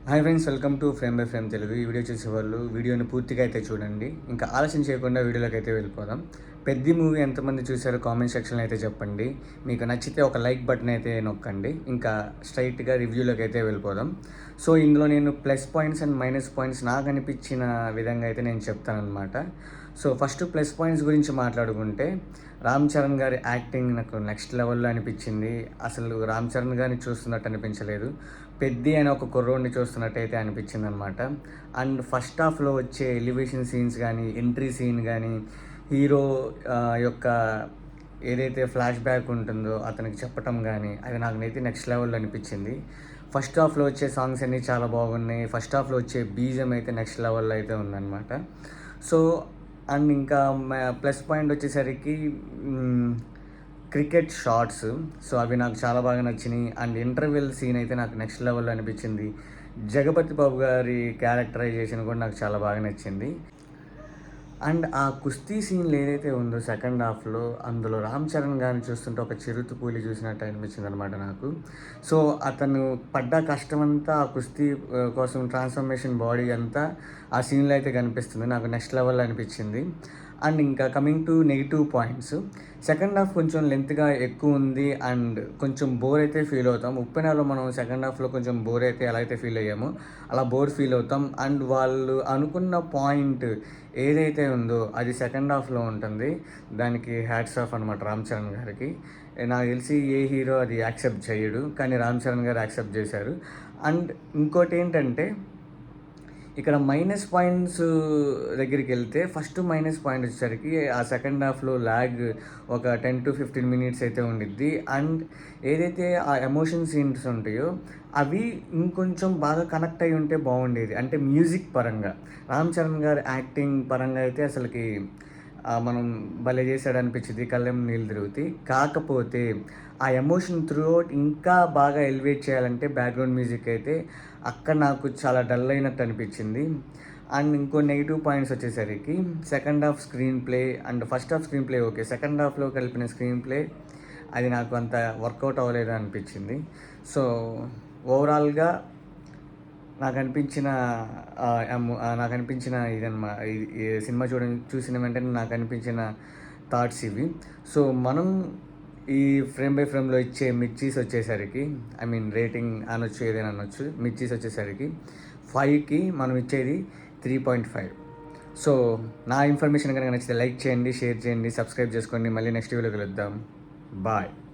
Hi friends, welcome to frame by frame Telugu. ఈ video చూసేవాళ్ళు వీడియోని పూర్తిగా అయితే చూడండి. ఇంకా ఆలస్యం చేయకుండా వీడియోలోకి అయితే వెళ్ళిపోదాం. పెద్ద మూవీ ఎంతమంది చూసారో కామెంట్ సెక్షన్లో అయితే చెప్పండి. మీకు నచ్చితే ఒక లైక్ బటన్ అయితే నొక్కండి. ఇంకా స్ట్రైట్గా రివ్యూలోకి అయితే వెళ్ళిపోదాం. సో ఇందులో నేను plus points and minus points నాకు అనిపించిన విధంగా అయితే నేను చెప్తానన్నమాట. సో ఫస్ట్ ప్లస్ పాయింట్స్ గురించి మాట్లాడుకుంటే, రామ్ చరణ్ గారి యాక్టింగ్ నాకు నెక్స్ట్ లెవెల్లో అనిపించింది. అసలు రామ్ చరణ్ గారిని చూస్తున్నట్టు అనిపించలేదు, పెద్ది అనే ఒక కుర్రోడిని చూస్తున్నట్టయితే అనిపించింది అనమాట. అండ్ ఫస్ట్ హాఫ్లో వచ్చే ఎలివేషన్ సీన్స్ కానీ, ఎంట్రీ సీన్ కానీ, హీరో యొక్క ఏదైతే ఫ్లాష్ బ్యాక్ ఉంటుందో అతనికి చెప్పటం కానీ, అది నాకైతే నెక్స్ట్ లెవెల్లో అనిపించింది. ఫస్ట్ హాఫ్లో వచ్చే సాంగ్స్ అన్నీ చాలా బాగున్నాయి. ఫస్ట్ హాఫ్లో వచ్చే బీజం అయితే నెక్స్ట్ లెవెల్లో అయితే ఉందన్నమాట. సో అండ్ ఇంకా ప్లస్ పాయింట్ వచ్చేసరికి క్రికెట్ షాట్స్. సో అవి నాకు చాలా బాగా నచ్చినాయి. అండ్ ఇంటర్వెల్ సీన్ అయితే నాకు నెక్స్ట్ లెవెల్లో అనిపించింది. జగపతి బాబు గారి క్యారెక్టరైజేషన్ కూడా నాకు చాలా బాగా నచ్చింది. అండ్ ఆ కుస్తీ సీన్లు ఏదైతే ఉందో సెకండ్ హాఫ్లో, అందులో రామ్ చరణ్ గారిని చూస్తుంటే ఒక చిరుత కూలి చూసినట్టు అనిపించింది అనమాట నాకు. సో అతను పడ్డ కష్టమంతా ఆ కుస్తీ కోసం ట్రాన్స్ఫర్మేషన్ బాడీ అంతా ఆ సీన్లో అయితే కనిపిస్తుంది. నాకు నెక్స్ట్ లెవెల్లో అనిపించింది. అండ్ ఇంకా coming to negative points, second half కొంచెం లెంత్గా ఎక్కువ ఉంది అండ్ కొంచెం బోర్ అయితే ఫీల్ అవుతాం. ఉప్పెనలో మనం సెకండ్ హాఫ్లో కొంచెం బోర్ అయితే ఎలా అయితే ఫీల్ అయ్యామో అలా బోర్ ఫీల్ అవుతాం. అండ్ వాళ్ళు అనుకున్న పాయింట్ ఏదైతే ఉందో అది సెకండ్ హాఫ్లో ఉంటుంది. దానికి హ్యాట్స్ ఆఫ్ అనమాట రామ్ చరణ్ గారికి. నాకు తెలిసి ఏ హీరో అది యాక్సెప్ట్ చేయడు, కానీ రామ్ చరణ్ గారు యాక్సెప్ట్ చేశారు. అండ్ ఇంకోటి ఏంటంటే, ఇక్కడ మైనస్ పాయింట్స్ దగ్గరికి వెళ్తే, ఫస్ట్ మైనస్ పాయింట్ వచ్చేసరికి ఆ సెకండ్ హాఫ్లో ల్యాగ్ ఒక 10 to 15 minutes అయితే ఉండిద్ది. అండ్ ఏదైతే ఆ ఎమోషన్ సీన్స్ ఉంటాయో అవి ఇంకొంచెం బాగా కనెక్ట్ అయి ఉంటే బాగుండేది. అంటే మ్యూజిక్ పరంగా, రామ్ చరణ్ గారి యాక్టింగ్ పరంగా అయితే అసలుకి మనం భలే చేశాడు అనిపించింది, కళ్ళెం నీళ్ళు తిరుగుతాయి. కాకపోతే ఆ ఎమోషన్ త్రూ అవుట్ ఇంకా బాగా ఎలివేట్ చేయాలంటే బ్యాక్గ్రౌండ్ మ్యూజిక్ అయితే అక్కడ నాకు చాలా డల్ అయినట్టు అనిపించింది. అండ్ ఇంకో నెగిటివ్ పాయింట్స్ వచ్చేసరికి second half screen play and first half screen play okay, second హాఫ్లో కలిపిన స్క్రీన్ ప్లే అది నాకు అంత వర్కౌట్ అవ్వలేదు అనిపించింది. సో ఓవరాల్గా నాకు అనిపించిన నాకు అనిపించిన ఇదన్నమాట, ఈ సినిమా చూసిన వెంటనే నాకు అనిపించిన థాట్స్ ఇవి. సో మనం ఈ ఫ్రేమ్ బై ఫ్రేమ్లో ఇచ్చే మిర్చీస్ వచ్చేసరికి, ఐ మీన్ రేటింగ్ అనొచ్చు, ఏదైనా అనొచ్చు, మిర్చీస్ వచ్చేసరికి 5కి మనం ఇచ్చేది 3.5. సో నా ఇన్ఫర్మేషన్ కనుక నచ్చితే లైక్ చేయండి, షేర్ చేయండి, సబ్స్క్రైబ్ చేసుకోండి. మళ్ళీ నెక్స్ట్ వీడియోకి వెళ్దాం. బాయ్.